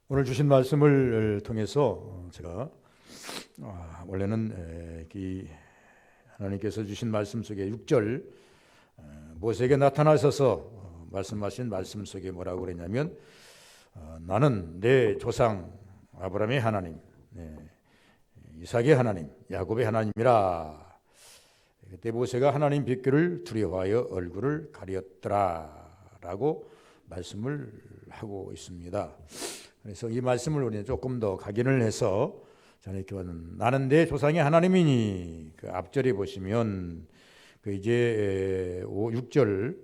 오늘 주신 말씀을 통해서 제가 원래는 하나님께서 주신 말씀 속에 6절 모세에게 나타나셔서 말씀하신 말씀 속에 뭐라고 그랬냐면 나는 내 조상 아브라함의 하나님, 이삭의 하나님, 야곱의 하나님이라. 그때 모세가 하나님 뵙기를 두려워하여 얼굴을 가렸더라라고 말씀을 하고 있습니다. 그래서 이 말씀을 우리는 조금 더 각인을 해서 전에 교훈은 나는 내 조상의 하나님이니, 그 앞절에 보시면 그 이제 6절에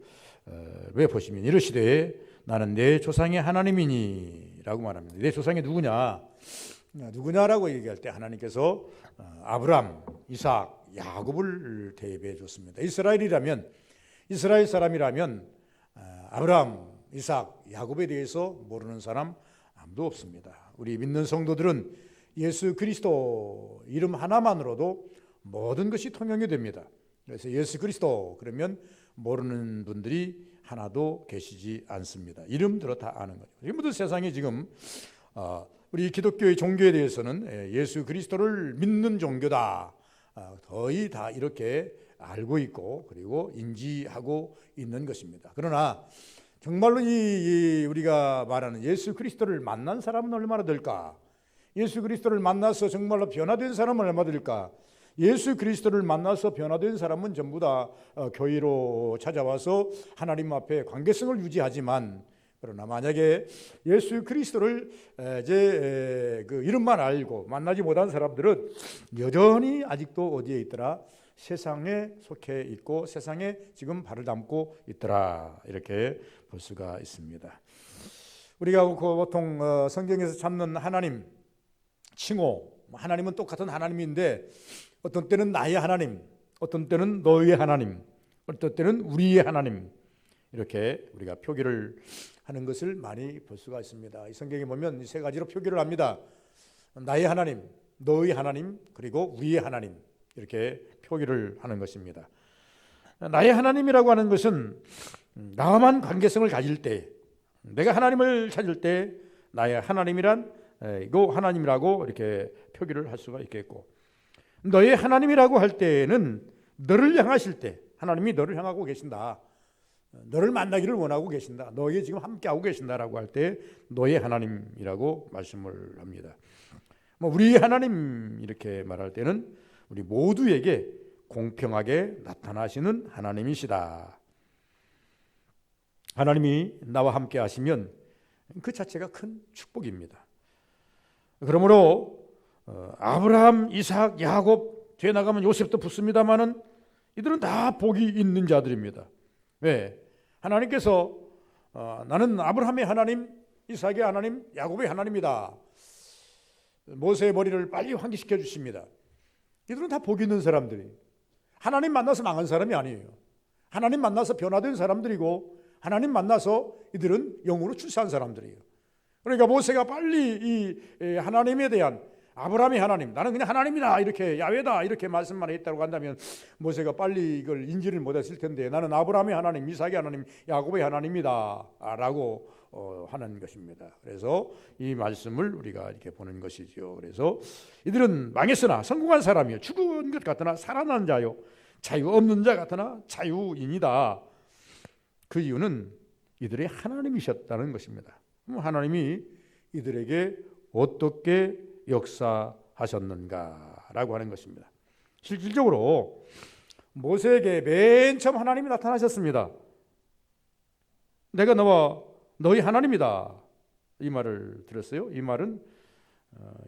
보시면 이르시되 나는 내 조상의 하나님이니라고 말합니다. 내 조상이 누구냐라고 얘기할 때 하나님께서 아브람, 이삭, 야곱을 대입해 줬습니다. 이스라엘 사람이라면 아브람, 이삭, 야곱에 대해서 모르는 사람 아무도 없습니다. 우리 믿는 성도들은 예수 그리스도 이름 하나만으로도 모든 것이 통용이 됩니다. 그래서 예수 그리스도 그러면 모르는 분들이 하나도 계시지 않습니다. 이름 들어 다 아는 거죠. 모든 세상에 지금 우리 기독교의 종교에 대해서는 예수 그리스도를 믿는 종교다, 거의 다 이렇게 알고 있고 그리고 인지하고 있는 것입니다. 그러나 정말로 우리가 말하는 예수 그리스도를 만난 사람은 얼마나 될까? 예수 그리스도를 만나서 정말로 변화된 사람은 얼마나 될까? 예수 그리스도를 만나서 변화된 사람은 전부 다 교회로 찾아와서 하나님 앞에 관계성을 유지하지만, 그러나 만약에 예수 그리스도를 그 이름만 알고 만나지 못한 사람들은 여전히 아직도 어디에 있더라? 세상에 속해 있고 세상에 지금 발을 담고 있더라, 이렇게 볼 수가 있습니다. 우리가 보통 성경에서 찾는 하나님 칭호, 하나님은 똑같은 하나님인데 어떤 때는 나의 하나님, 어떤 때는 너의 하나님, 어떤 때는 우리의 하나님, 이렇게 우리가 표기를 하는 것을 많이 볼 수가 있습니다. 이 성경에 보면 이 세 가지로 표기를 합니다. 나의 하나님, 너의 하나님, 그리고 우리의 하나님, 이렇게 표기를 하는 것입니다. 나의 하나님이라고 하는 것은 나만 관계성을 가질 때, 내가 하나님을 찾을 때 나의 하나님이란 이거 하나님이라고 이렇게 표기를 할 수가 있겠고, 너의 하나님이라고 할 때는 너를 향하실 때 하나님이 너를 향하고 계신다, 너를 만나기를 원하고 계신다, 너에게 지금 함께하고 계신다라고 할 때 너의 하나님이라고 말씀을 합니다. 우리의 하나님 이렇게 말할 때는 우리 모두에게 공평하게 나타나시는 하나님이시다. 하나님이 나와 함께 하시면 그 자체가 큰 축복입니다. 그러므로 아브라함, 이삭, 야곱, 뒤에 나가면 요셉도 붙습니다마는 이들은 다 복이 있는 자들입니다. 왜? 하나님께서 나는 아브라함의 하나님, 이삭의 하나님, 야곱의 하나님이다. 모세의 머리를 빨리 환기시켜 주십니다. 이들은 다 복 있는 사람들이, 하나님 만나서 망한 사람이 아니에요. 하나님 만나서 변화된 사람들이고, 하나님 만나서 이들은 영으로 출세한 사람들이에요. 그러니까 모세가 빨리 이 하나님에 대한, 아브라함의 하나님, 나는 그냥 하나님이다, 이렇게 야훼다 이렇게 말씀만 했다고 한다면 모세가 빨리 이걸 인지를 못했을 텐데, 나는 아브라함의 하나님, 이삭의 하나님, 야곱의 하나님이다 라고 하는 것입니다. 그래서 이 말씀을 우리가 이렇게 보는 것이죠. 그래서 이들은 망했으나 성공한 사람이요, 죽은 것 같으나 살아난 자요, 자유 없는 자 같으나 자유인이다. 그 이유는 이들의 하나님이셨다는 것입니다. 하나님이 이들에게 어떻게 역사하셨는가라고 하는 것입니다. 실질적으로 모세에게 맨 처음 하나님이 나타나셨습니다. 내가 너희 하나님이다, 이 말을 들었어요. 이 말은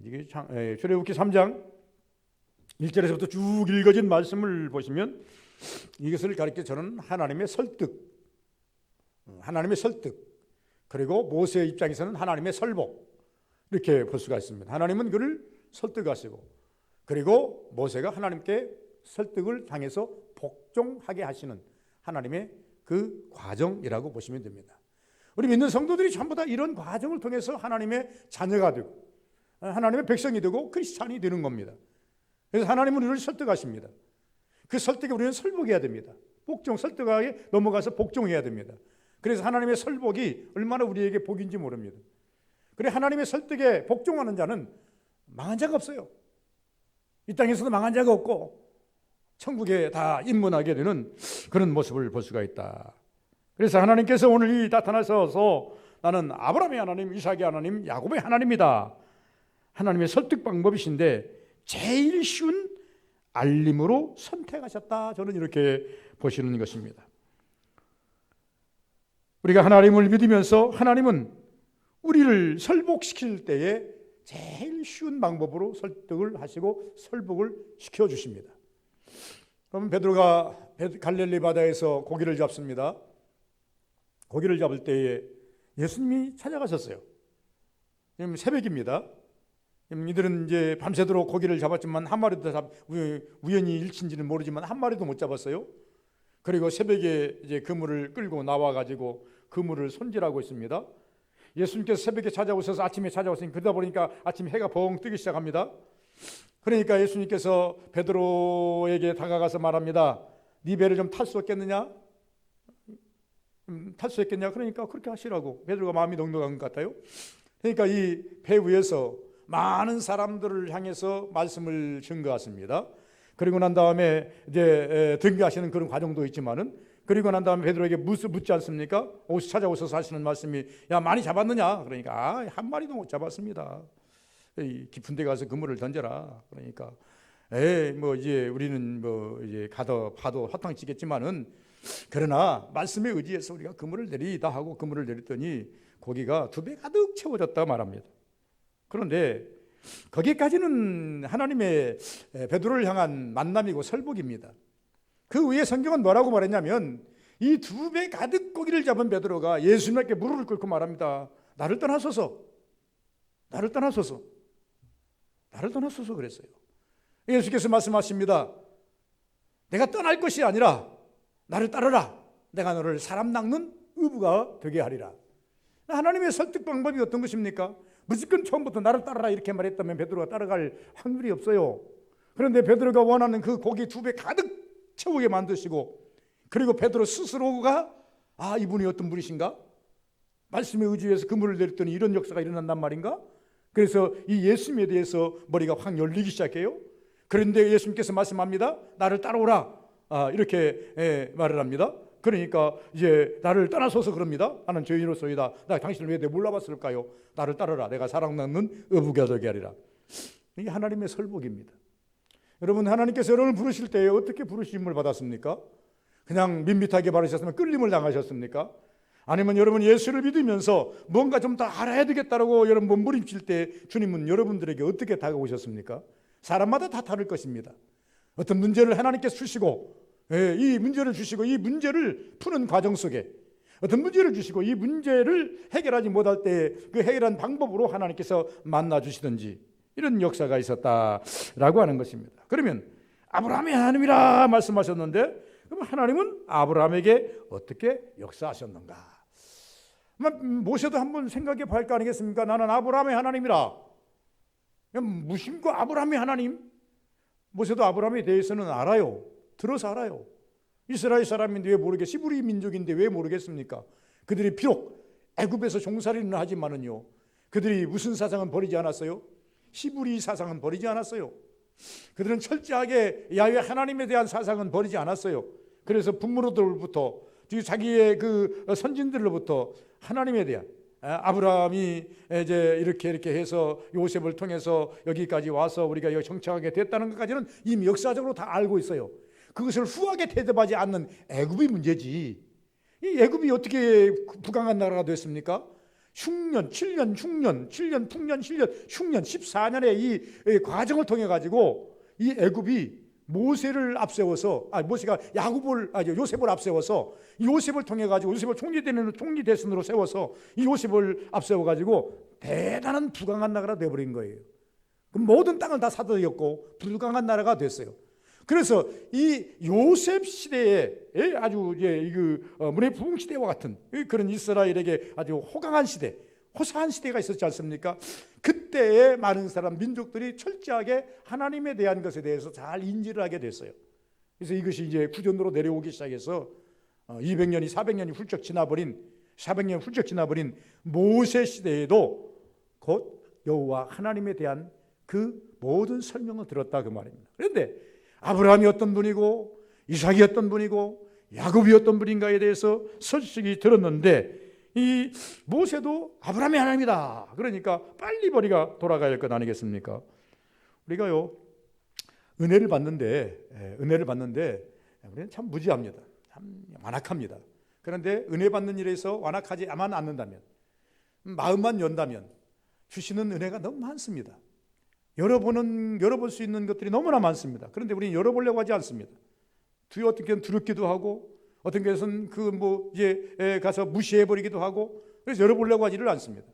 이게 출애굽기 3장 1절에서부터 쭉 읽어진 말씀을 보시면 이것을 가리켜 저는 하나님의 설득, 그리고 모세의 입장에서는 하나님의 설복, 이렇게 볼 수가 있습니다. 하나님은 그를 설득하시고, 그리고 모세가 하나님께 설득을 당해서 복종하게 하시는 하나님의 그 과정이라고 보시면 됩니다. 우리 믿는 성도들이 전부 다 이런 과정을 통해서 하나님의 자녀가 되고 하나님의 백성이 되고 크리스찬이 되는 겁니다. 그래서 하나님은 우리를 설득하십니다. 그 설득에 우리는 설복해야 됩니다. 설득하게 넘어가서 복종해야 됩니다. 그래서 하나님의 설복이 얼마나 우리에게 복인지 모릅니다. 그래 하나님의 설득에 복종하는 자는 망한 자가 없어요. 이 땅에서도 망한 자가 없고 천국에 다 입문하게 되는 그런 모습을 볼 수가 있다. 그래서 하나님께서 오늘 이 나타나셔서 나는 아브라함의 하나님, 이삭의 하나님, 야곱의 하나님이다. 하나님의 설득 방법이신데 제일 쉬운 알림으로 선택하셨다. 저는 이렇게 보시는 것입니다. 우리가 하나님을 믿으면서 하나님은 우리를 설복시킬 때에 제일 쉬운 방법으로 설득을 하시고 설복을 시켜주십니다. 그럼 베드로가 갈릴리 바다에서 고기를 잡습니다. 고기를 잡을 때에 예수님이 찾아가셨어요. 지금 새벽입니다. 이들은 이제 밤새도록 고기를 잡았지만 한 마리도 우연히 일친지는 모르지만 한 마리도 못 잡았어요. 그리고 새벽에 이제 그물을 끌고 나와가지고 그물을 손질하고 있습니다. 예수님께서 새벽에 찾아오셔서 아침에 찾아오시니 그러다 보니까 아침 해가 벙 뜨기 시작합니다. 그러니까 예수님께서 베드로에게 다가가서 말합니다. 네 배를 좀 탈 수 없겠느냐? 탈 수 있겠냐? 그러니까 그렇게 하시라고. 베드로가 마음이 넉넉한 것 같아요. 그러니까 이 배 위에서 많은 사람들을 향해서 말씀을 증거하십니다. 그리고 난 다음에 이제 등교하시는 그런 과정도 있지만은 그리고 난 다음에 베드로에게 묻지 않습니까? 찾아오셔서 하시는 말씀이 야 많이 잡았느냐? 그러니까 한 마리도 못 잡았습니다. 깊은 데 가서 그물을 던져라. 그러니까 뭐 이제 우리는 뭐 이제 파도 화탕 치겠지만은 그러나 말씀에 의지해서 우리가 그물을 내리다 하고 그물을 내렸더니 고기가 2배 가득 채워졌다 말합니다. 그런데 거기까지는 하나님의 베드로를 향한 만남이고 설복입니다. 그 위에 성경은 뭐라고 말했냐면 이 2배 가득 고기를 잡은 베드로가 예수님께 무릎을 꿇고 말합니다. 나를 떠나소서 그랬어요. 예수께서 말씀하십니다. 내가 떠날 것이 아니라 나를 따르라. 내가 너를 사람 낚는 어부가 되게 하리라. 하나님의 설득 방법이 어떤 것입니까? 무조건 처음부터 나를 따르라 이렇게 말했다면 베드로가 따라갈 확률이 없어요. 그런데 베드로가 원하는 그 고기 2배 가득 채우게 만드시고 그리고 베드로 스스로가 이분이 어떤 분이신가? 말씀에 의지해서 그물을 내렸더니 이런 역사가 일어난단 말인가? 그래서 이 예수님에 대해서 머리가 확 열리기 시작해요. 그런데 예수님께서 말씀합니다. 나를 따라오라. 이렇게 말을 합니다. 그러니까 이제 나를 떠나소서 그럽니다. 나는 죄인으로서이다. 나 당신을 왜 몰라봤을까요? 나를 따르라. 내가 사랑 낚는 어부가 되게 하리라. 이게 하나님의 설복입니다. 여러분 하나님께서 여러분을 부르실 때 어떻게 부르심을 받았습니까? 그냥 밋밋하게 받으셨으면 끌림을 당하셨습니까? 아니면 여러분 예수를 믿으면서 뭔가 좀 더 알아야 되겠다라고 여러분 몸부림칠 때 주님은 여러분들에게 어떻게 다가오셨습니까? 사람마다 다 다를 것입니다. 어떤 문제를 하나님께서 주시고 이 문제를 주시고 이 문제를 푸는 과정 속에 어떤 문제를 주시고 이 문제를 해결하지 못할 때 그 해결한 방법으로 하나님께서 만나 주시든지 이런 역사가 있었다라고 하는 것입니다. 그러면 아브라함의 하나님이라 말씀하셨는데 그럼 하나님은 아브라함에게 어떻게 역사하셨는가? 모세도 한번 생각해 볼 거 아니겠습니까? 나는 아브라함의 하나님이라. 무심코 아브라함의 하나님? 모세도 아브라함에 대해서는 알아요. 들어서 알아요. 이스라엘 사람인데 왜 모르겠? 히브리 민족인데 왜 모르겠습니까? 그들이 비록 애굽에서 종살이는 하지만은요, 그들이 무슨 사상은 버리지 않았어요? 히브리 사상은 버리지 않았어요. 그들은 철저하게 야훼 하나님에 대한 사상은 버리지 않았어요. 그래서 부모들부터 자기의 그 선진들로부터 하나님에 대한 아브라함이 이제 이렇게 해서 요셉을 통해서 여기까지 와서 우리가 여기 정착하게 됐다는 것까지는 이미 역사적으로 다 알고 있어요. 그것을 후하게 대접하지 않는 애굽이 문제지. 이 애굽이 어떻게 부강한 나라가 됐습니까? 흉년, 7년 흉년, 7년 풍년, 7년 흉년 14년의 이 과정을 통해 가지고 이 애굽이 모세를 앞세워서 모세가 요셉을 앞세워서 요셉을 통해 가지고 요셉을 총리 대신으로 세워서 이 요셉을 앞세워 가지고 대단한 부강한 나라가 돼 버린 거예요. 모든 땅을 다 사들였고 부강한 나라가 됐어요. 그래서 이 요셉 시대에 아주 문의 부흥 시대와 같은 그런 이스라엘에게 아주 호강한 시대, 호사한 시대가 있었지 않습니까? 그때에 많은 사람 민족들이 철저하게 하나님에 대한 것에 대해서 잘 인지를 하게 됐어요. 그래서 이것이 이제 구전으로 내려오기 시작해서 200년이 400년이 훌쩍 지나버린 모세 시대에도 곧 여호와 하나님에 대한 그 모든 설명을 들었다 그 말입니다. 그런데 아브라함이 어떤 분이고 이삭이 어떤 분이고 야곱이 어떤 분인가에 대해서 솔직히 들었는데 이 모세도 아브라함의 하나님이다. 그러니까 빨리 머리가 돌아가야 할 것 아니겠습니까? 우리가요 은혜를 받는데 우리는 참 무지합니다. 참 완악합니다. 그런데 은혜 받는 일에서 완악하지만 않는다면, 마음만 연다면 주시는 은혜가 너무 많습니다. 열어볼 수 있는 것들이 너무나 많습니다. 그런데 우리는 열어보려고 하지 않습니다. 어떻게는 두렵기도 하고, 어떤 것은 이제 가서 무시해버리기도 하고, 그래서 열어보려고 하지를 않습니다.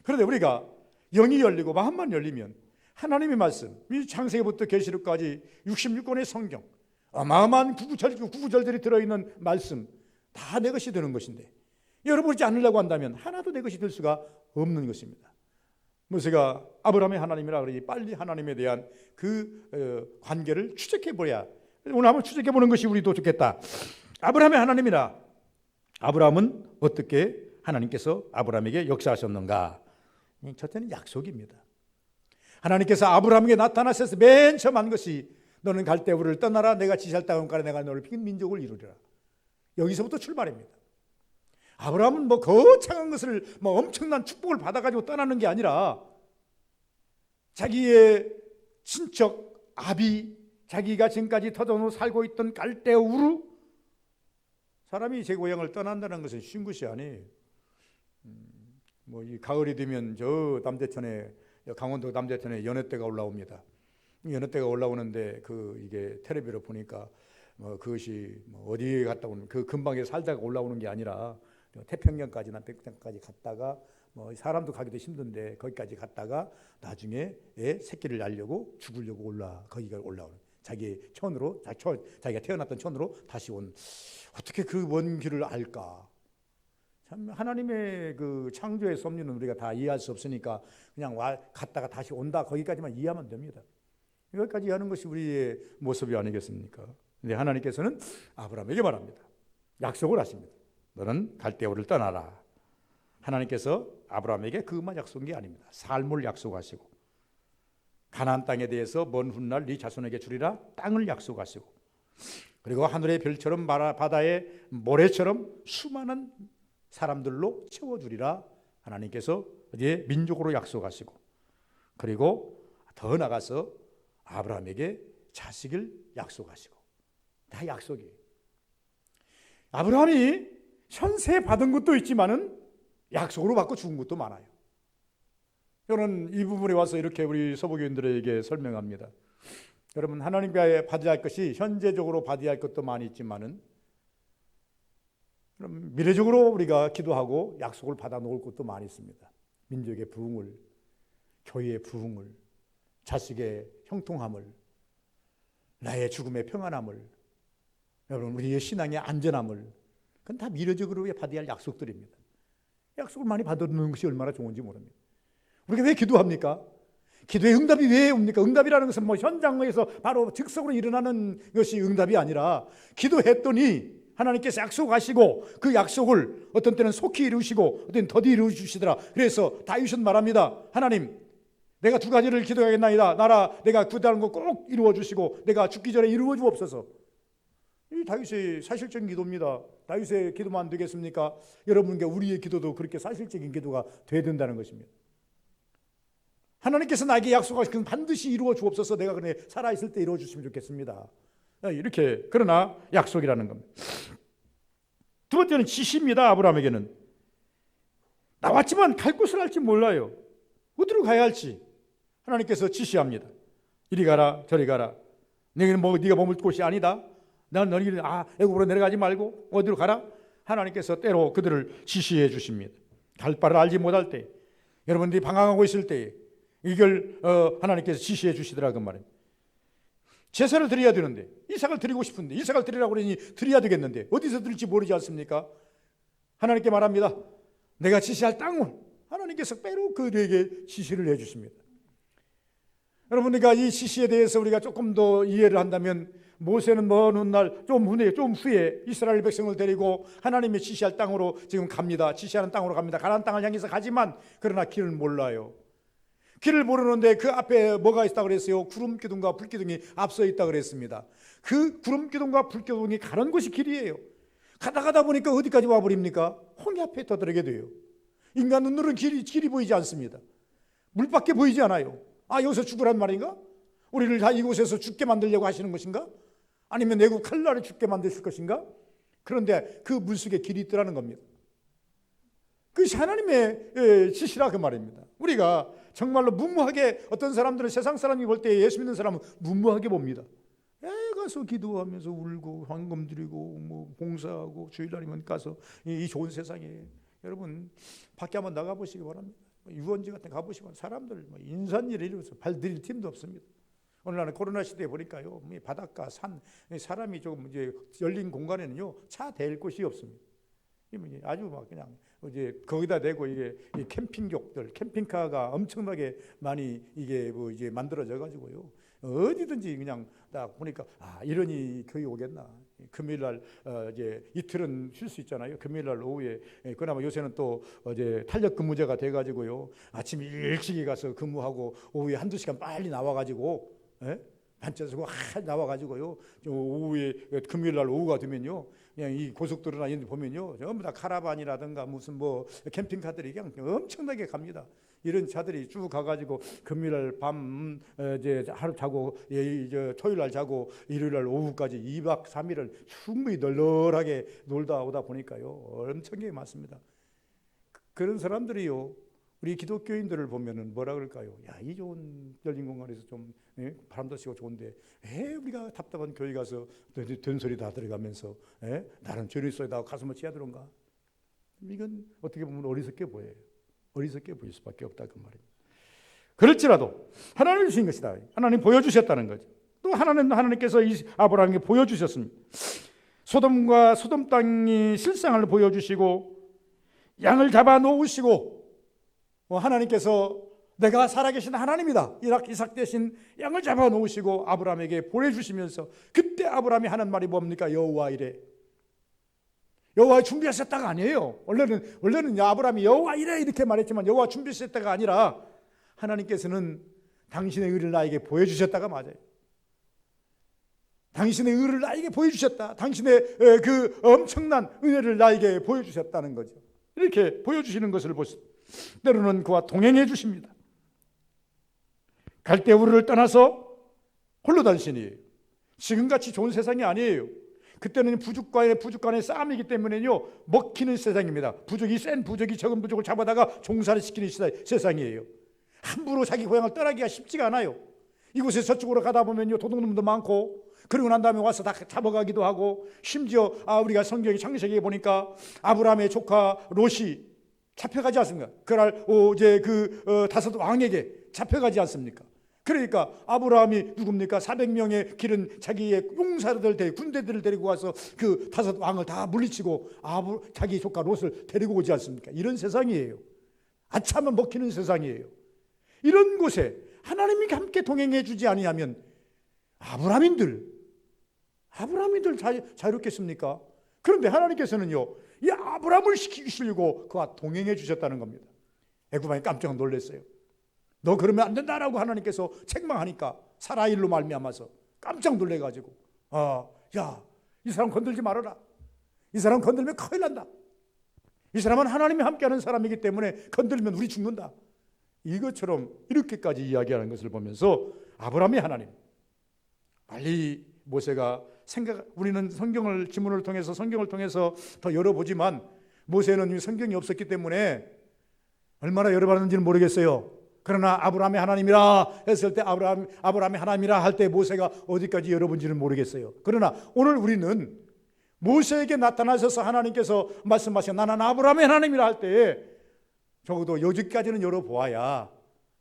그런데 우리가 영이 열리고 마음만 열리면 하나님의 말씀, 이 창세기부터 계시록까지 66권의 성경, 어마어마한 구구절절이 들어있는 말씀 다 내 것이 되는 것인데, 열어보지 않으려고 한다면 하나도 내 것이 될 수가 없는 것입니다. 모세가 아브라함의 하나님이라 그러니 빨리 하나님에 대한 그 관계를 추적해보야, 오늘 한번 추적해보는 것이 우리도 좋겠다. 아브라함의 하나님이라, 아브라함은 어떻게 하나님께서 아브라함에게 역사하셨는가? 첫째는 약속입니다. 하나님께서 아브라함에게 나타나셔서 맨 처음 한 것이 너는 갈대우를 떠나라, 내가 지시할 땅을 내가 너를 핀 민족을 이루리라. 여기서부터 출발입니다. 아브라함은 거창한 것을 엄청난 축복을 받아가지고 떠나는 게 아니라 자기의 친척 아비, 자기가 지금까지 터전으로 살고 있던 갈대우르, 사람이 제 고향을 떠난다는 것은 쉬운 것이 아니에요. 이 가을이 되면 저 남대천에, 강원도 남대천에 연어대가 올라옵니다. 연어대가 올라오는데 이게 텔레비로 보니까 그것이 어디에 갔다 오는, 그 근방에 살다가 올라오는 게 아니라 태평양까지 남태평양까지 갔다가 사람도 가기도 힘든데 거기까지 갔다가 나중에 애 새끼를 낳으려고 죽으려고 거기가 올라오는, 자기 천으로, 자기가 태어났던 천으로 다시 온, 어떻게 그 먼 길을 알까? 참 하나님의 그 창조의 섭리는 우리가 다 이해할 수 없으니까 그냥 갔다가 다시 온다, 거기까지만 이해하면 됩니다. 여기까지 하는 것이 우리의 모습이 아니겠습니까? 근데 하나님께서는 아브라함에게 말합니다. 약속을 하십니다. 너는 갈대우를 떠나라. 하나님께서 아브라함에게 그것만 약속한 게 아닙니다. 삶을 약속하시고, 가나안 땅에 대해서 먼 훗날 네 자손에게 주리라 땅을 약속하시고, 그리고 하늘의 별처럼 바다의 모래처럼 수많은 사람들로 채워주리라 하나님께서 이제 민족으로 약속하시고, 그리고 더 나가서 아브라함에게 자식을 약속하시고, 다 약속이에요. 아브라함이 현세 받은 것도 있지만은 약속으로 받고 죽은 것도 많아요. 저는 이 부분에 와서 이렇게 우리 서부교인들에게 설명합니다. 여러분, 하나님께 받아야 할 것이 현재적으로 받아야 할 것도 많이 있지만은 그럼 미래적으로 우리가 기도하고 약속을 받아 놓을 것도 많이 있습니다. 민족의 부흥을, 교회의 부흥을, 자식의 형통함을, 나의 죽음의 평안함을, 여러분 우리의 신앙의 안전함을, 그건 다 미래적으로 받아야 할 약속들입니다. 약속을 많이 받아놓는 것이 얼마나 좋은지 모릅니다. 우리가 왜 기도합니까? 기도의 응답이 왜 옵니까? 응답이라는 것은 현장에서 바로 즉석으로 일어나는 것이 응답이 아니라, 기도했더니 하나님께서 약속하시고 그 약속을 어떤 때는 속히 이루시고 어떤 때는 더디 이루어주시더라. 그래서 다윗은 말합니다. 하나님, 내가 두 가지를 기도하겠나이다. 내가 구하는 거 꼭 이루어주시고 내가 죽기 전에 이루어 주옵소서. 이 다윗의 사실적인 기도입니다. 다윗의 기도만 되겠습니까? 여러분께 우리의 기도도 그렇게 사실적인 기도가 돼야 된다는 것입니다. 하나님께서 나에게 약속하신 건 반드시 이루어 주옵소서. 내가 그래 살아있을 때 이루어 주시면 좋겠습니다. 이렇게, 그러나 약속이라는 겁니다. 두 번째는 지시입니다. 아브라함에게는 나왔지만 갈 곳을 알지 몰라요. 어디로 가야 할지 하나님께서 지시합니다. 이리 가라 저리 가라. 네가 머물 곳이 아니다. 난 너희를 애굽으로 내려가지 말고 어디로 가라. 하나님께서 때로 그들을 지시해 주십니다. 갈 바를 알지 못할 때, 여러분들이 방황하고 있을 때 이걸 하나님께서 지시해 주시더라 그 말입니다. 제사를 드려야 되는데, 이삭을 드리고 싶은데, 이삭을 드리라고 그러니 드려야 되겠는데 어디서 드릴지 모르지 않습니까? 하나님께 말합니다. 내가 지시할 땅을 하나님께서 빼로 그들에게 지시를 해주십니다. 여러분, 우리가 이 지시에 대해서 우리가 조금 더 이해를 한다면 모세는 먼 훗날 좀 후에 이스라엘 백성을 데리고 하나님의 지시할 땅으로 지금 갑니다. 지시하는 땅으로 갑니다. 가나안 땅을 향해서 가지만 그러나 길을 몰라요. 길을 모르는데 그 앞에 뭐가 있다고 그랬어요? 구름 기둥과 불 기둥이 앞서 있다고 그랬습니다. 그 구름 기둥과 불 기둥이 가는 곳이 길이에요. 가다 보니까 어디까지 와버립니까? 홍해 앞에 떠들게 돼요. 인간 눈으로는 길이 보이지 않습니다. 물밖에 보이지 않아요. 아, 여기서 죽으란 말인가? 우리를 다 이곳에서 죽게 만들려고 하시는 것인가? 아니면 내국 칼날에 죽게 만드실 것인가? 그런데 그 물속에 길이 있더라는 겁니다. 그것이 하나님의 지시라 그 말입니다. 우리가 정말로 무모하게, 어떤 사람들은 세상 사람이 볼 때 예수 믿는 사람은 무모하게 봅니다. 가서 기도하면서 울고 헌금 드리고 뭐 봉사하고 주일날이면 가서 이 좋은 세상에, 여러분 밖에 한번 나가보시기 바랍니다. 유원지 같은 데 가보시면 사람들 인산일을 이루어서 발 들일 틈도 없습니다. 오늘날은 코로나 시대에 보니까요, 바닷가, 산, 사람이 조금 이제 열린 공간에는요 차 댈 곳이 없습니다. 아주 막 그냥 이제 거기다 대고 이게 캠핑족들, 캠핑카가 엄청나게 많이 이게 뭐 이제 만들어져 가지고요, 어디든지 그냥 딱 보니까 이러니 교회 오겠나. 금요일날 이제 이틀은 쉴 수 있잖아요. 금요일날 오후에 그나마 요새는 또 이제 탄력 근무제가 돼가지고요, 아침 일찍이 가서 근무하고 오후에 한두 시간 빨리 나와가지고 반차 쓰고 나와가지고요, 오후에 금요일날 오후가 되면요, 그냥 이 고속도로나 이런 데 보면요 전부 다 카라반이라든가 무슨 뭐 캠핑카들이 그냥 엄청나게 갑니다. 이런 차들이 쭉 가가지고 금요일날 밤 이제 하루 자고 이제 토요일날 자고 일요일날 오후까지 2박 3일을 충분히 널널하게 놀다 오다 보니까요 엄청나게 많습니다. 그런 사람들이요, 우리 기독교인들을 보면은 뭐라 그럴까요? 야, 이 좋은 열린 공간에서 좀 바람도 쐬고 좋은데 왜 우리가 답답한 교회 가서 된소리 다 들어가면서 나는 죄를 써야 가슴을 찌어들은가? 이건 어떻게 보면 어리석게 보여요. 어리석게 보일 수밖에 없다 그 말입니다. 그럴지라도 하나님이 주신 것이다. 하나님 보여주셨다는 거죠. 또 하나님께서 아브라함에게 보여주셨습니다. 소돔 땅이 실상을 보여주시고 양을 잡아 놓으시고, 하나님께서 내가 살아계신 하나님이다, 이삭 대신 양을 잡아 놓으시고 아브라함에게 보내주시면서, 그때 아브라함이 하는 말이 뭡니까? 여호와 이래. 여호와 준비하셨다가 아니에요. 원래는 아브라함이 여호와 이래 이렇게 말했지만 여호와 준비하셨다가 아니라 하나님께서는 당신의 의를 나에게 보여주셨다가 맞아요. 당신의 의를 나에게 보여주셨다. 당신의 그 엄청난 은혜를 나에게 보여주셨다는 거죠. 이렇게 보여주시는 것을 보시고 때로는 그와 동행해 주십니다. 갈대우르를 떠나서 홀로 단신이에요. 지금같이 좋은 세상이 아니에요. 그때는 부족간의 싸움이기 때문에요 먹히는 세상입니다. 센 부족이 적은 부족을 잡아다가 종살이 시키는 세상이에요. 함부로 자기 고향을 떠나기가 쉽지가 않아요. 이곳에 저쪽으로 가다 보면요 도둑놈도 많고, 그리고 난 다음에 와서 다 잡아가기도 하고, 심지어 우리가 성경의 창세기에 보니까 아브라함의 조카 롯이 잡혀가지 않습니까? 그날 이제 다섯 왕에게 잡혀가지 않습니까? 그러니까 아브라함이 누굽니까? 400명의 길은 자기의 용사들 군대들을 데리고 와서 그 다섯 왕을 다 물리치고 자기 조카 롯을 데리고 오지 않습니까? 이런 세상이에요. 아차하면 먹히는 세상이에요. 이런 곳에 하나님이 함께 동행해 주지 아니하면 아브라함인들 자유롭겠습니까? 그런데 하나님께서는요 이 아브라함을 시키시려고 그와 동행해 주셨다는 겁니다. 애굽 왕이 깜짝 놀랐어요. 너 그러면 안 된다라고 하나님께서 책망하니까 사라일로 말미암아서 깜짝 놀래가지고 야, 이 사람 건들지 말아라. 이 사람 건들면 큰일 난다. 이 사람은 하나님이 함께하는 사람이기 때문에 건들면 우리 죽는다. 이것처럼 이렇게까지 이야기하는 것을 보면서 아브라함이 하나님, 빨리 모세가 우리는 지문을 통해서 성경을 통해서 더 열어보지만 모세는 성경이 없었기 때문에 얼마나 열어봤는지는 모르겠어요. 그러나 아브라함의 하나님이라 했을 때 아브라함의 하나님이라 할 때 모세가 어디까지 열어본지는 모르겠어요. 그러나 오늘 우리는 모세에게 나타나셔서 하나님께서 말씀하신 나는 아브라함의 하나님이라 할 때 적어도 여기까지는 열어보아야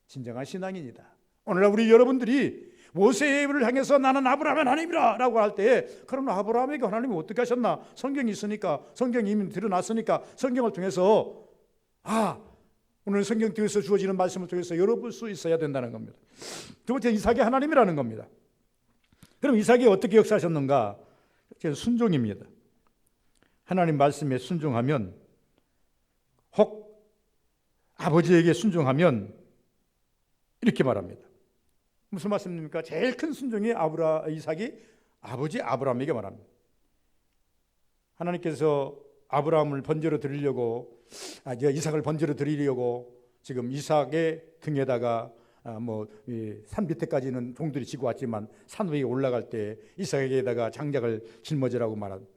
진정한 신앙인이다. 오늘날 우리 여러분들이 모세를 향해서 나는 아브라함의 하나님이라 라고 할 때, 그럼 아브라함에게 하나님이 어떻게 하셨나? 성경이 있으니까, 성경이 이미 드러났으니까 성경을 통해서 오늘 성경 통해서 주어지는 말씀을 통해서 열어볼 수 있어야 된다는 겁니다. 두 번째, 이삭의 하나님이라는 겁니다. 그럼 이삭이 어떻게 역사하셨는가? 순종입니다. 하나님 말씀에 순종하면, 혹 아버지에게 순종하면 이렇게 말합니다. 무슨 말씀입니까? 제일 큰 순종이 이삭이 아버지 아브라함에게 말합니다. 하나님께서 아브라함을 번제로 드리려고, 이삭을 번제로 드리려고 지금 이삭의 등에다가 산 밑에까지는 종들이 지고 왔지만 산 위에 올라갈 때 이삭에게다가 장작을 짊어지라고 말합니다.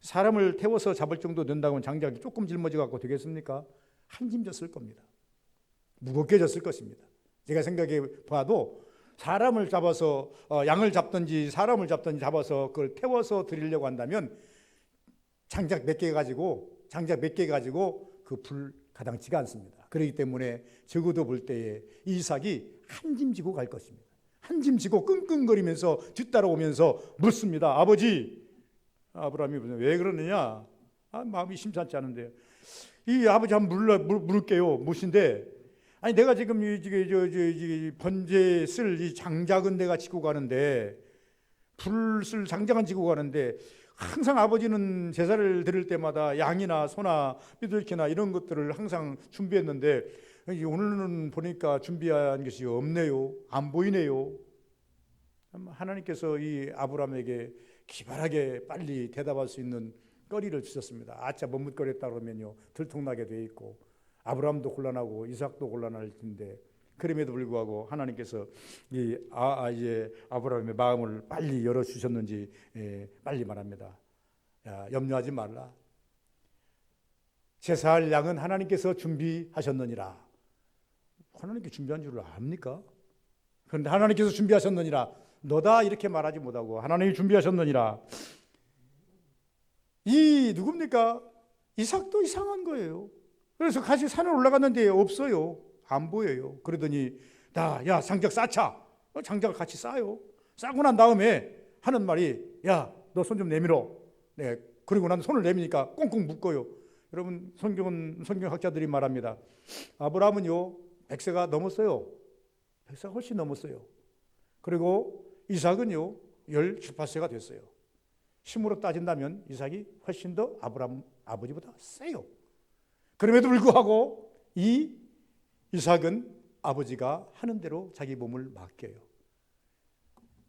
사람을 태워서 잡을 정도 된다고 하면 장작이 조금 짊어져 갖고 되겠습니까? 한 짐 졌을 겁니다. 무겁게 졌을 것입니다. 제가 생각해 봐도 사람을 잡아서 양을 잡든지 사람을 잡든지 잡아서 그걸 태워서 드리려고 한다면 장작 몇 개 가지고 그 불 가당치가 않습니다. 그렇기 때문에 적어도 볼 때에 이삭이 한 짐 지고 갈 것입니다. 한 짐 지고 끙끙거리면서 뒤따라오면서 묻습니다. 아버지. 아브라함이 왜 그러느냐? 마음이 심상치 않은데. 이 아버지 한번 물을게요. 무엇인데? 아니 내가 지금 이 번제 쓸 이 장작은 내가 지고 가는데, 불 쓸 장작은 지고 가는데, 항상 아버지는 제사를 드릴 때마다 양이나 소나 삐들기나 이런 것들을 항상 준비했는데 오늘은 보니까 준비한 것이 없네요. 안 보이네요. 하나님께서 이 아브라함에게 기발하게 빨리 대답할 수 있는 거리를 주셨습니다. 아차 머뭇거렸다 그러면요 들통나게 돼 있고 아브라함도 곤란하고 이삭도 곤란할 텐데, 그럼에도 불구하고 하나님께서 이제 아브라함의 마음을 빨리 열어주셨는지 빨리 말합니다. 야, 염려하지 말라. 제사할 양은 하나님께서 준비하셨느니라. 하나님께 준비한 줄을 압니까? 그런데 하나님께서 준비하셨느니라. 너다 이렇게 말하지 못하고 하나님이 준비하셨느니라. 이 누굽니까? 이삭도 이상한 거예요. 그래서 같이 산에 올라갔는데 없어요. 안 보여요. 그러더니 야 장작 쌓자. 장작을 같이 쌓아요. 쌓고 난 다음에 하는 말이 야 너 손 좀 내밀어. 네. 그리고 난 손을 내미니까 꽁꽁 묶어요. 여러분 성경학자들이 말합니다. 아브라함은요 100세가 넘었어요. 100세가 훨씬 넘었어요. 그리고 이삭은요 18세가 됐어요. 힘으로 따진다면 이삭이 훨씬 더 아브라함 아버지보다 세요. 그럼에도 불구하고 이 이삭은 아버지가 하는 대로 자기 몸을 맡겨요.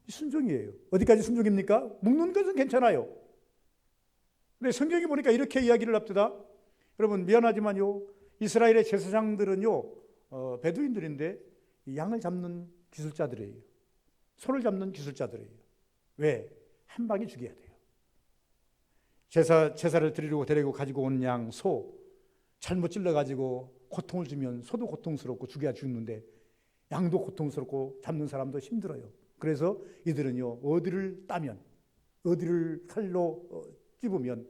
순종이에요. 어디까지 순종입니까? 묶는 것은 괜찮아요. 근데 성경이 보니까 이렇게 이야기를 합니다. 여러분 미안하지만요 이스라엘의 제사장들은요 베두인들인데 양을 잡는 기술자들이에요. 소를 잡는 기술자들이에요. 왜? 한 방에 죽여야 돼요. 제사를 드리려고 데리고 가지고 온 양, 소 잘못 찔러가지고 고통을 주면 소도 고통스럽고 죽여야 죽는데 양도 고통스럽고 잡는 사람도 힘들어요. 그래서 이들은요 어디를 따면 어디를 칼로 찝으면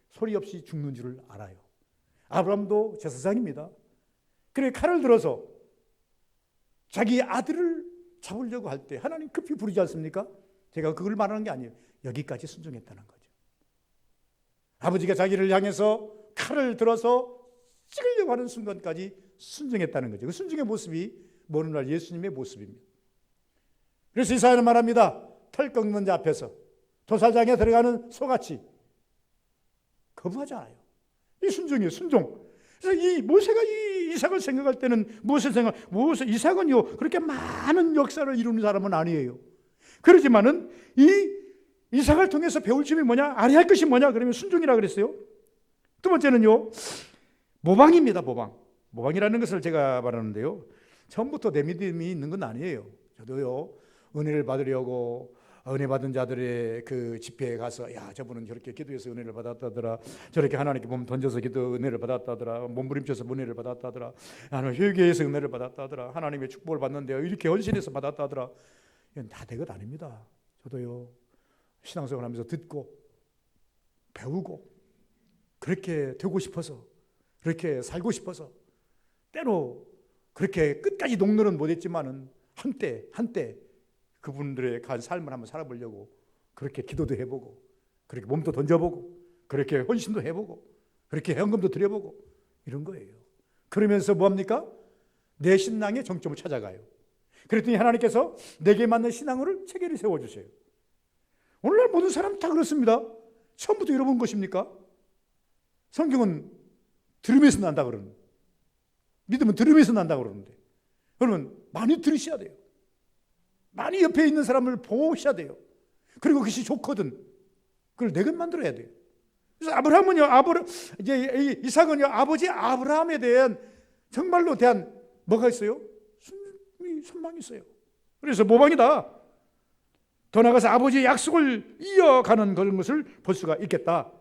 소리 없이 죽는 줄을 알아요. 아브라함도 제사장입니다. 그래 칼을 들어서 자기 아들을 잡으려고 할 때 하나님 급히 부르지 않습니까? 제가 그걸 말하는 게 아니에요. 여기까지 순종했다는 거죠. 아버지가 자기를 향해서 칼을 들어서 찍으려고 하는 순간까지 순종했다는 거죠. 그 순종의 모습이 먼 날 예수님의 모습입니다. 그래서 이사야는 말합니다. 털 꺾는 자 앞에서 도살장에 들어가는 소같이 거부하지 않아요. 이 순종이에요. 순종. 그래서 이 모세가 이 이삭을 생각할 때는 이삭은요 그렇게 많은 역사를 이루는 사람은 아니에요. 그렇지만은 이 이삭을 통해서 배울 점이 뭐냐? 알아야 할 것이 뭐냐? 그러면 순종이라 그랬어요. 두 번째는요 모방입니다. 모방이라는 것을 제가 말하는데요 처음부터 내 믿음이 있는 건 아니에요. 저도요 은혜를 받으려고 은혜 받은 자들의 그 집회에 가서 야 저분은 저렇게 기도해서 은혜를 받았다더라, 저렇게 하나님께 몸 던져서 은혜를 받았다더라, 몸부림쳐서 은혜를 받았다더라, 하나님 회개해서 은혜를 받았다더라, 하나님의 축복을 받는데요 이렇게 헌신해서 받았다더라. 이건 다 내 것 아닙니다. 저도요 신앙생활 하면서 듣고 배우고 그렇게 되고 싶어서 그렇게 살고 싶어서 때로 그렇게 끝까지 녹노는 못했지만은 한때 그분들의 간 삶을 한번 살아보려고 그렇게 기도도 해보고 그렇게 몸도 던져보고 그렇게 헌신도 해보고 그렇게 헌금도 드려보고 이런 거예요. 그러면서 뭐합니까? 내 신앙의 정점을 찾아가요. 그랬더니 하나님께서 내게 맞는 신앙을 체계를 세워주세요. 오늘날 모든 사람 다 그렇습니다. 처음부터 잃어본 것입니까? 성경은 들음에서 난다 그러는, 믿음은 들음에서 난다 그러는데, 여러분 많이 들으셔야 돼요. 많이 옆에 있는 사람을 보셔야 돼요. 그리고 그것이 좋거든. 그걸 내가 만들어야 돼요. 그래서 아브라함은요, 이제 이삭은요, 아버지 아브라함에 대한 정말로 대한 뭐가 있어요? 선망이 있어요. 그래서 모방이다. 더 나아가서 아버지의 약속을 이어가는 그런 것을 볼 수가 있겠다.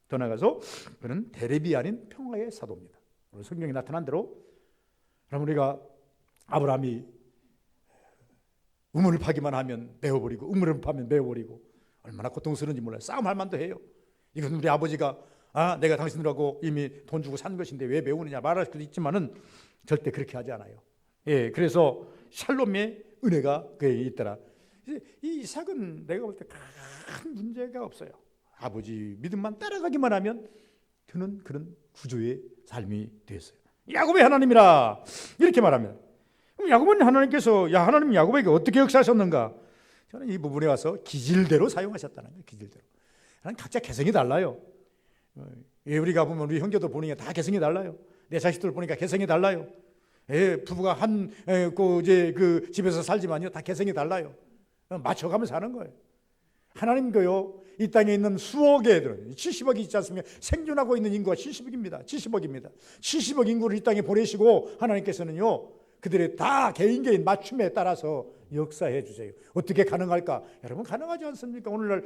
더 나아가서 그는 대립이 아닌 평화의 사도입니다. 성경에 나타난 대로 그럼 우리가 아브라함이 우물을 파기만 하면 메워버리고 우물을 파면 메워버리고 얼마나 고통스러운지 몰라요. 싸움할 만도 해요. 이건 우리 아버지가 내가 당신들하고 이미 돈 주고 산 것인데 왜 메우느냐 말할 수도 있지만은 절대 그렇게 하지 않아요. 예, 그래서 샬롬의 은혜가 그에 있더라. 이 이삭은 내가 볼 때 큰 문제가 없어요. 아버지 믿음만 따라가기만 하면 그는 그런 구조의 삶이 되었어요. 야곱의 하나님이라 이렇게 말합니다. 그럼 야곱은 하나님께서 하나님 야곱에게 어떻게 역사하셨는가? 저는 이 부분에 와서 기질대로 사용하셨다는 거예요. 기질대로. 각자 개성이 달라요. 우리가 보면 우리 형제들 보니까 다 개성이 달라요. 내 자식들 보니까 개성이 달라요. 부부가 그 집에서 살지만요 다 개성이 달라요. 맞춰가면서 사는 거예요. 하나님도요 이 땅에 있는 수억의 70억이 있지 않습니까? 생존하고 있는 인구가 70억입니다. 70억 인구를 이 땅에 보내시고 하나님께서는요 그들의 다 개인 맞춤에 따라서 역사해 주세요. 어떻게 가능할까? 여러분 가능하지 않습니까? 오늘날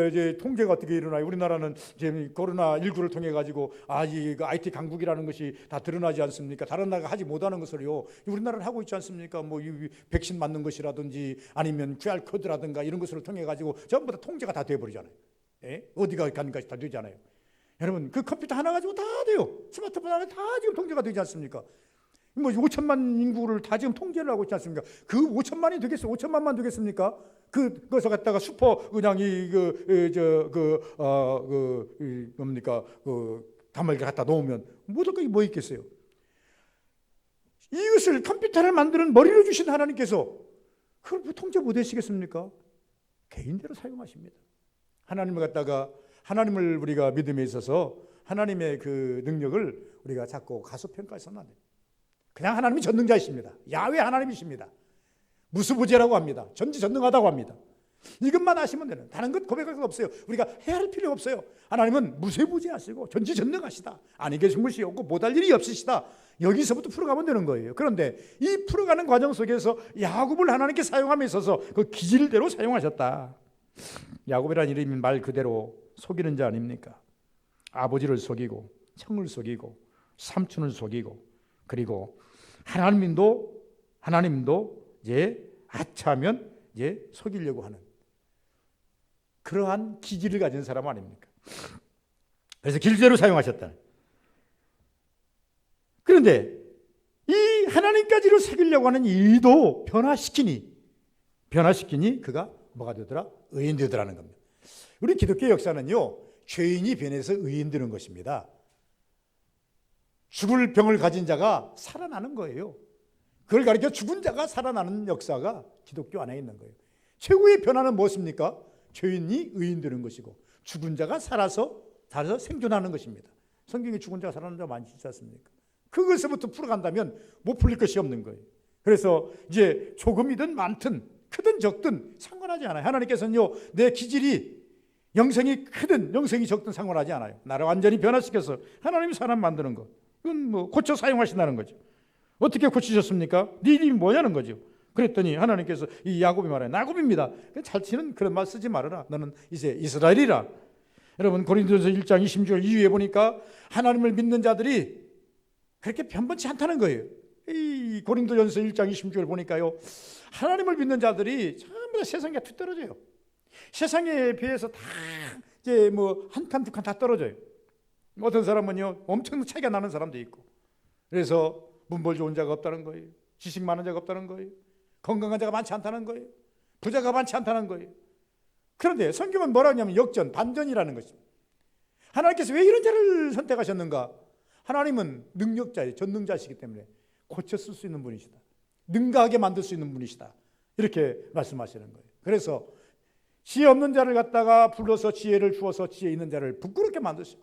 이제 통계가 어떻게 일어나요? 우리나라는 지금 코로나19를 통해 가지고 이 IT 강국이라는 것이 다 드러나지 않습니까? 다른 나라가 하지 못하는 것을요 우리나라는 하고 있지 않습니까? 이 백신 맞는 것이라든지 아니면 QR 코드라든가 이런 것을 통해 가지고 전부 다 통제가 다 되어버리잖아요. 어디가 가는가 다 되잖아요. 여러분 그 컴퓨터 하나 가지고 다 돼요. 스마트폰 하나 다 지금 통제가 되지 않습니까? 5천만 인구를 다 지금 통제를 하고 있지 않습니까? 그 5천만이 되겠어요? 5천만만 되겠습니까? 그것을 갖다가 그냥 단말기 갖다 놓으면 뭐 있겠어요? 이것을 컴퓨터를 만드는 머리를 주신 하나님께서 그걸 통제 못 하시겠습니까? 개인대로 사용하십니다. 하나님을 우리가 믿음에 있어서 하나님의 그 능력을 우리가 자꾸 가소평가해서는 안 돼요. 그냥 하나님이 전능자이십니다. 야훼 하나님이십니다. 무수부재라고 합니다. 전지전능하다고 합니다. 이것만 아시면 되는, 다른 것 고백할 거 없어요. 우리가 해야 할 필요 없어요. 하나님은 무세부재하시고 전지전능하시다. 아니 계신 것이 없고 못할 일이 없으시다. 여기서부터 풀어가면 되는 거예요. 그런데 이 풀어가는 과정 속에서 야곱을 하나님께 사용함에 있어서 그 기질대로 사용하셨다. 야곱이라는 이름이 말 그대로 속이는 자 아닙니까? 아버지를 속이고 청을 속이고 삼촌을 속이고 그리고 하나님도 이제 아차하면 이제 속이려고 하는 그러한 기질을 가진 사람 아닙니까? 그래서 길대로 사용하셨다. 그런데 이 하나님까지를 속이려고 하는 이도 변화시키니 그가 뭐가 되더라? 의인 되더라는 겁니다. 우리 기독교 역사는요 죄인이 변해서 의인 되는 것입니다. 죽을 병을 가진 자가 살아나는 거예요. 그걸 가리켜 죽은 자가 살아나는 역사가 기독교 안에 있는 거예요. 최고의 변화는 무엇입니까? 죄인이 의인 되는 것이고 죽은 자가 살아서 생존하는 것입니다. 성경에 죽은 자가 살아나는 자가 많지 않습니까? 그것부터 풀어간다면 못 풀릴 것이 없는 거예요. 그래서 이제 조금이든 많든 크든 적든 상관하지 않아요. 하나님께서는요 내 기질이 영생이 크든 영생이 적든 상관하지 않아요. 나를 완전히 변화시켜서 하나님이 사람 만드는 것, 이건 고쳐 사용하신다는 거죠. 어떻게 고치셨습니까? 네 이름이 뭐냐는 거죠. 그랬더니 하나님께서 이 야곱이 말해요. 야곱입니다. 잘 치는 그런 말 쓰지 말아라. 너는 이제 이스라엘이라. 여러분 고린도전서 1장 20절 이후에 보니까 하나님을 믿는 자들이 그렇게 변변치 않다는 거예요. 이 고린도전서 1장 20절 보니까요 하나님을 믿는 자들이 전부 다 세상에 툭 떨어져요. 세상에 비해서 다 이제 한 칸 두 칸 다 떨어져요. 어떤 사람은요 엄청 차이가 나는 사람도 있고, 그래서 문벌 좋은 자가 없다는 거예요. 지식 많은 자가 없다는 거예요. 건강한 자가 많지 않다는 거예요. 부자가 많지 않다는 거예요. 그런데 성경은 뭐라 하냐면 역전, 반전이라는 것입니다. 하나님께서 왜 이런 자를 선택하셨는가? 하나님은 능력자예요. 전능자시기 때문에 고쳐 쓸 수 있는 분이시다. 능가하게 만들 수 있는 분이시다. 이렇게 말씀하시는 거예요. 그래서 지혜 없는 자를 갖다가 불러서 지혜를 주어서 지혜 있는 자를 부끄럽게 만드시고,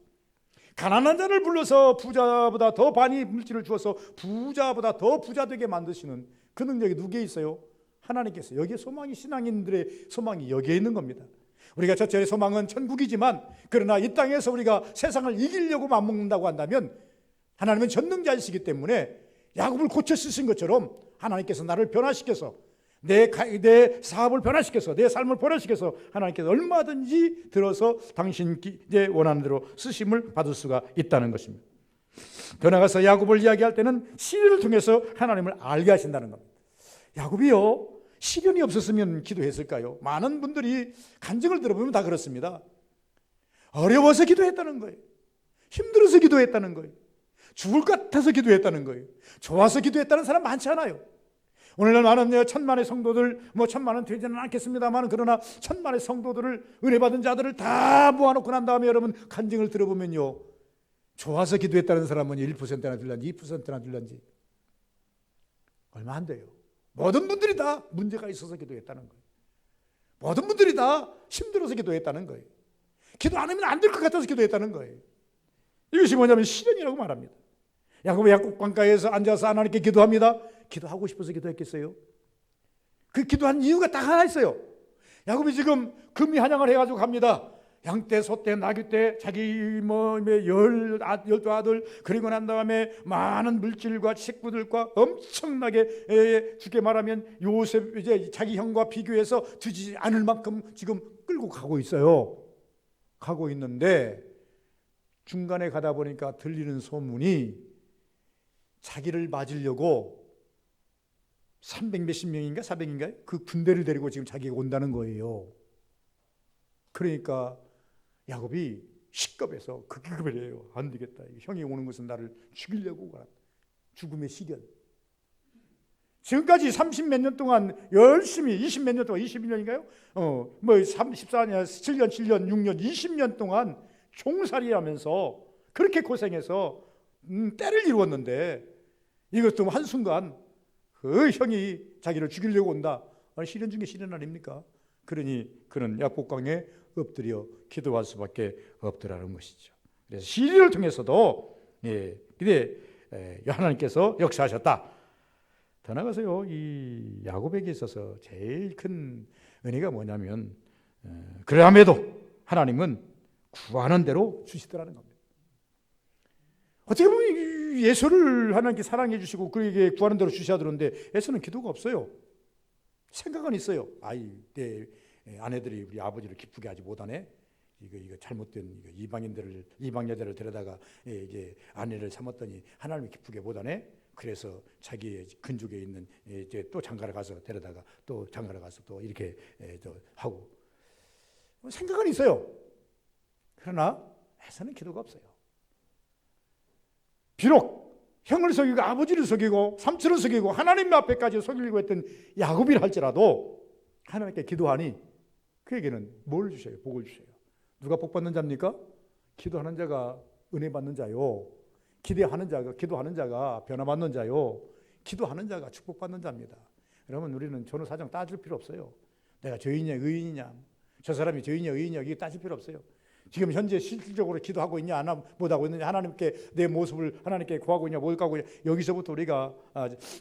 가난한 자를 불러서 부자보다 더 많이 물질을 주어서 부자보다 더 부자 되게 만드시는 그 능력이 누구에 있어요? 하나님께서. 여기에 소망이, 신앙인들의 소망이 여기에 있는 겁니다. 우리가 첫째 소망은 천국이지만, 그러나 이 땅에서 우리가 세상을 이기려고 맘먹는다고 한다면 하나님은 전능자이시기 때문에 야곱을 고쳐 쓰신 것처럼 하나님께서 나를 변화시켜서 내 사업을 변화시켜서 내 삶을 변화시켜서 하나님께서 얼마든지 들어서 당신 원하는 대로 쓰심을 받을 수가 있다는 것입니다. 더 나아가서 야곱을 이야기할 때는 시련을 통해서 하나님을 알게 하신다는 겁니다. 야곱이요, 시련이 없었으면 기도했을까요? 많은 분들이 간증을 들어보면 다 그렇습니다. 어려워서 기도했다는 거예요. 힘들어서 기도했다는 거예요. 죽을 것 같아서 기도했다는 거예요. 좋아서 기도했다는 사람 많지 않아요. 오늘날 많은 천만의 성도들, 천만은 되지는 않겠습니다만, 그러나 천만의 성도들을, 은혜 받은 자들을 다 모아놓고 난 다음에 여러분 간증을 들어보면요, 좋아서 기도했다는 사람은 1%나 될런지 2%나 될런지 얼마 안 돼요. 모든 분들이 다 문제가 있어서 기도했다는 거예요. 모든 분들이 다 힘들어서 기도했다는 거예요. 기도 안 하면 안 될 것 같아서 기도했다는 거예요. 이것이 뭐냐면 시련이라고 말합니다. 야곱이 약국강가에서 앉아서 하나님께 기도합니다. 기도하고 싶어서 기도했겠어요? 그 기도한 이유가 딱 하나 있어요. 야곱이 지금 금이 한양을 해가지고 갑니다. 양떼, 소떼, 나귀떼, 자기 열두 아들, 그리고 난 다음에 많은 물질과 식구들과 엄청나게 쉽게 말하면 요셉, 이제 자기 형과 비교해서 뒤지지 않을 만큼 지금 끌고 가고 있어요. 가고 있는데 중간에 가다 보니까 들리는 소문이 자기를 맞으려고 300 몇십 명인가 400인가요? 그 군대를 데리고 지금 자기가 온다는 거예요. 그러니까 야곱이 식겁해서 극기급을 해요. 안 되겠다. 형이 오는 것은 나를 죽이려고 가. 죽음의 시련. 지금까지 30 몇 년 동안 열심히 20 몇 년 동안 21년인가요? 14년, 7년, 7년, 6년, 20년 동안 종살이 하면서 그렇게 고생해서 때를 이루었는데 이것도 한순간 그 형이 자기를 죽이려고 온다. 시련 중에 시련 아닙니까? 그러니 그는 약복강에 엎드려 기도할 수밖에 없더라는 것이죠. 그래서 시련을 통해서도 하나님께서 역사하셨다. 더 나아가서요, 이 야곱에게 있어서 제일 큰 은혜가 뭐냐면 그럼에도 하나님은 구하는 대로 주시더라는 겁니다. 어떻게 보면 예수를 하나님께 사랑해 주시고 그에게 구하는 대로 주셔야 되는데 에서는 기도가 없어요. 생각은 있어요. 내 아내들이 우리 아버지를 기쁘게 하지 못하네. 이거 잘못된 이방 여자를 데려다가 이제 아내를 삼았더니 하나님을 기쁘게 못하네. 그래서 자기의 근족에 있는 이제 또 장가를 가서 데려다가 또 장가를 가서 또 이렇게 또 하고 생각은 있어요. 그러나 에서는 기도가 없어요. 비록 형을 속이고 아버지를 속이고 삼촌을 속이고 하나님 앞에까지 속이려고 했던 야곱이라 할지라도 하나님께 기도하니 그에게는 뭘 주셔요? 복을 주셔요. 누가 복 받는 자입니까? 기도하는 자가 은혜 받는 자요. 기도하는 자가 변화 받는 자요. 기도하는 자가 축복 받는 자입니다. 여러분, 우리는 전후 사정 따질 필요 없어요. 내가 죄인이냐 의인이냐, 저 사람이 죄인이냐 의인이냐 이게 따질 필요 없어요. 지금 현재 실질적으로 기도하고 있냐 못하고 있느냐, 하나님께 내 모습을 하나님께 구하고 있냐 못 가고 있냐, 여기서부터 우리가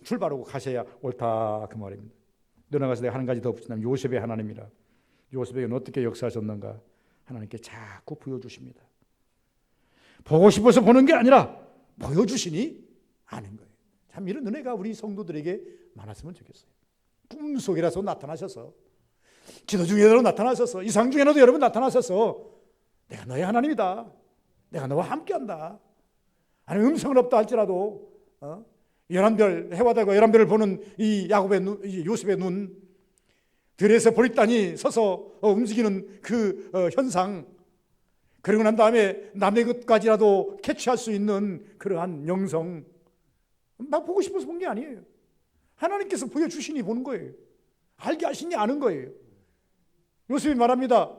출발하고 가셔야 옳다 그 말입니다. 너나가서 내가 한 가지 더 붙인다면 요셉의 하나님이라. 요셉에게는 어떻게 역사하셨는가? 하나님께 자꾸 보여주십니다. 보고 싶어서 보는 게 아니라 보여주시니 아는 거예요. 참 이런 은혜가 우리 성도들에게 많았으면 좋겠어요. 꿈속이라서 나타나셔서, 기도 중에라도 나타나셔서, 이상 중에라도 여러분 나타나셔서 내가 너의 하나님이다, 내가 너와 함께한다, 아니 음성은 없다 할지라도 11별 해와 달과 11별을 보는 이 야곱의 눈, 이 요셉의 눈, 들에서 보리단이 서서 움직이는 그 현상, 그리고 난 다음에 남의 것까지라도 캐치할 수 있는 그러한 영성, 막 보고 싶어서 본 게 아니에요. 하나님께서 보여주시니 보는 거예요. 알게 하시니 아는 거예요. 요셉이 말합니다.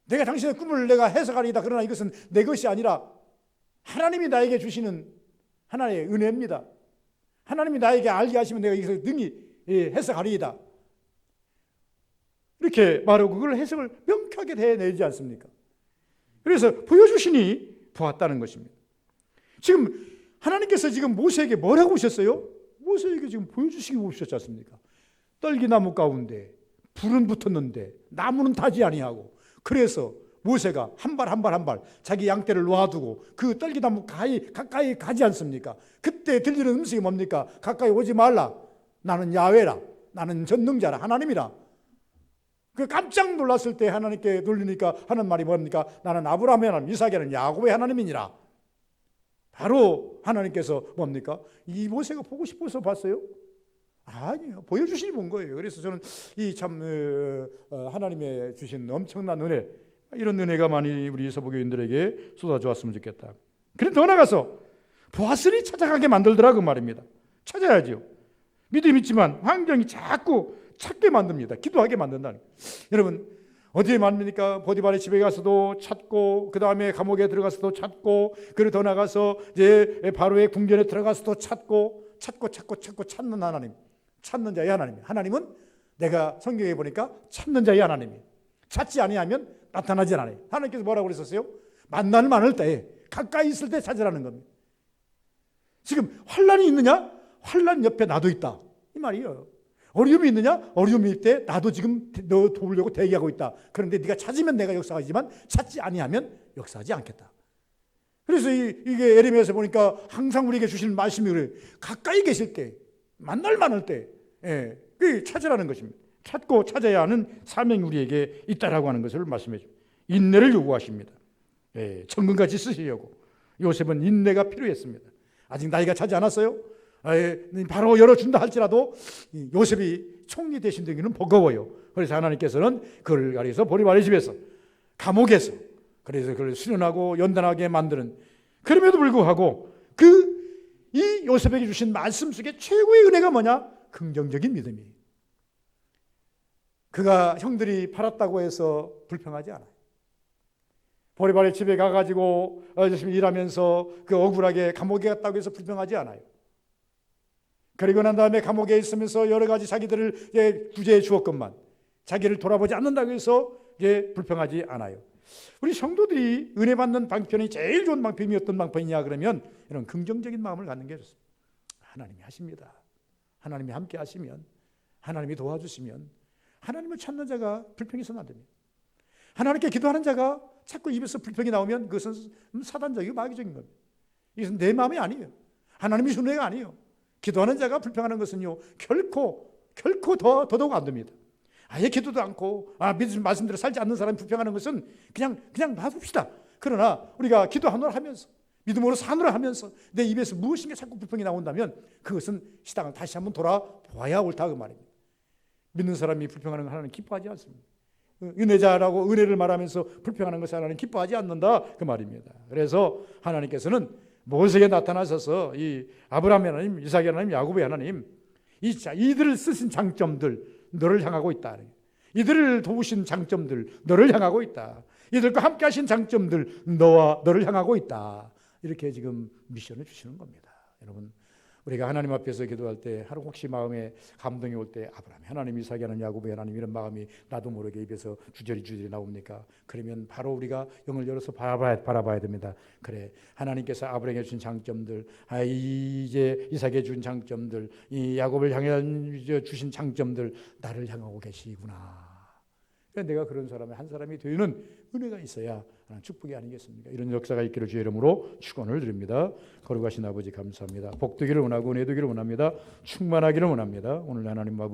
내가 당신의 꿈을 내가 해석하리이다. 그러나 이것은 내 것이 아니라 하나님이 나에게 주시는 하나님의 은혜입니다. 하나님이 나에게 알게 하시면 내가 이것을 능히 해석하리이다. 이렇게 말하고 그걸 해석을 명쾌하게 해내지 않습니까? 그래서 보여주시니 보았다는 것입니다. 지금 하나님께서 지금 모세에게 뭐라고 오셨어요? 모세에게 지금 보여주시기 오셨지 않습니까? 떨기나무 가운데 불은 붙었는데 나무는 타지 아니하고, 그래서 모세가 한 발 자기 양떼를 놓아두고 그 떨기나무 가까이 가지 않습니까? 그때 들리는 음성이 뭡니까? 가까이 오지 말라. 나는 야훼라. 나는 전능자라. 하나님이라. 그 깜짝 놀랐을 때 하나님께 돌리니까 하는 말이 뭡니까? 나는 아브라함의 하나님, 이삭의 하나님, 야곱의 하나님이니라. 바로 하나님께서 뭡니까? 이 모세가 보고 싶어서 봤어요? 아니요. 보여주시니 본 거예요. 그래서 저는 이 참 하나님의 주신 엄청난 은혜, 이런 은혜가 많이 우리 서부교인들에게 쏟아져 왔으면 좋겠다. 그런데 더 나가서 보았으니 찾아가게 만들더라 그 말입니다. 찾아야죠. 믿음이 있지만 환경이 자꾸 찾게 만듭니다. 기도하게 만든다는 거예요. 여러분 어디에 만듭니까? 보디발의 집에 가서도 찾고, 그 다음에 감옥에 들어가서도 찾고, 그리고 더 나가서 이제 바로의 궁전에 들어가서도 찾고 찾는 하나님, 찾는 자의 하나님. 하나님은 내가 성경에 보니까 찾는 자의 하나님이에요. 찾지 아니하면 나타나지 않아요. 하나님께서 뭐라고 그랬었어요? 만날 많을 때, 가까이 있을 때 찾으라는 겁니다. 지금 환난이 있느냐? 환난 옆에 나도 있다, 이 말이에요. 어려움이 있느냐? 어려움이 있을 때 나도 지금 너 도우려고 대기하고 있다. 그런데 네가 찾으면 내가 역사하지만 찾지 아니하면 역사하지 않겠다. 그래서 이게 예레미야에서 보니까 항상 우리에게 주시는 말씀이 그래요. 가까이 계실 때, 만날 많을 때, 그 찾으라는 것입니다. 찾고 찾아야 하는 사명이 우리에게 있다라고 하는 것을 말씀해 줍니다. 인내를 요구하십니다. 천근같이 쓰시려고. 요셉은 인내가 필요했습니다. 아직 나이가 차지 않았어요. 바로 열어준다 할지라도 요셉이 총리 대신 되기는 버거워요. 그래서 하나님께서는 그를 가리서 보디발의 집에서, 감옥에서, 그래서 그를 수련하고 연단하게 만드는, 그럼에도 불구하고 이 요셉에게 주신 말씀 속에 최고의 은혜가 뭐냐? 긍정적인 믿음이에요. 그가 형들이 팔았다고 해서 불평하지 않아요. 보디발의 집에 가가지고 열심히 일하면서 그 억울하게 감옥에 갔다고 해서 불평하지 않아요. 그리고 난 다음에 감옥에 있으면서 여러 가지 자기들을 구제해 주었건만 자기를 돌아보지 않는다고 해서 불평하지 않아요. 우리 성도들이 은혜 받는 방편이 제일 좋은 방편이 어떤 방편이냐 그러면 이런 긍정적인 마음을 갖는 게 좋습니다. 하나님이 하십니다. 하나님이 함께 하시면, 하나님이 도와주시면 하나님을 찾는 자가 불평이 있어는 안 됩니다. 하나님께 기도하는 자가 자꾸 입에서 불평이 나오면 그것은 사단적이고 마귀적인 겁니다. 이것은 내 마음이 아니에요. 하나님이 주는 애가 아니에요. 기도하는 자가 불평하는 것은요, 결코 더더욱 안 됩니다. 아예 기도도 않고 믿음 말씀대로 살지 않는 사람이 불평하는 것은 그냥 놔둡시다. 그러나 우리가 기도하노라 하면서, 믿음으로 사노라 하면서 내 입에서 무엇인가 자꾸 불평이 나온다면 그것은 시당을 다시 한번 돌아보아야 옳다 그 말입니다. 믿는 사람이 불평하는 걸 하나님 기뻐하지 않습니다. 은혜자라고 은혜를 말하면서 불평하는 것을 하나님 기뻐하지 않는다 그 말입니다. 그래서 하나님께서는 모세에게 나타나셔서 이 아브라함의 하나님, 이삭의 하나님, 야곱의 하나님, 이들을 쓰신 장점들 너를 향하고 있다. 이들을 도우신 장점들 너를 향하고 있다. 이들과 함께 하신 장점들 너를 향하고 있다. 이렇게 지금 미션을 주시는 겁니다. 여러분, 우리가 하나님 앞에서 기도할 때 하루 혹시 마음에 감동이 올 때 아브라함 하나님, 이삭이 하나님, 야곱의 하나님, 이런 마음이 나도 모르게 입에서 주저리 나옵니까? 그러면 바로 우리가 영을 열어서 바라봐야 됩니다. 그래, 하나님께서 아브라함에게 주신 장점들, 이제 이삭에게 준 장점들, 이 야곱을 향해 주신 장점들 나를 향하고 계시구나. 내가 그런 사람의 한 사람이 되는 은혜가 있어야 축복이 아니겠습니까? 이런 역사가 있기를 주의 이름으로 축원을 드립니다. 거룩하신 아버지 감사합니다. 복되기를 원하고 은혜 되기를 원합니다. 충만하기를 원합니다. 오늘 하나님 아버지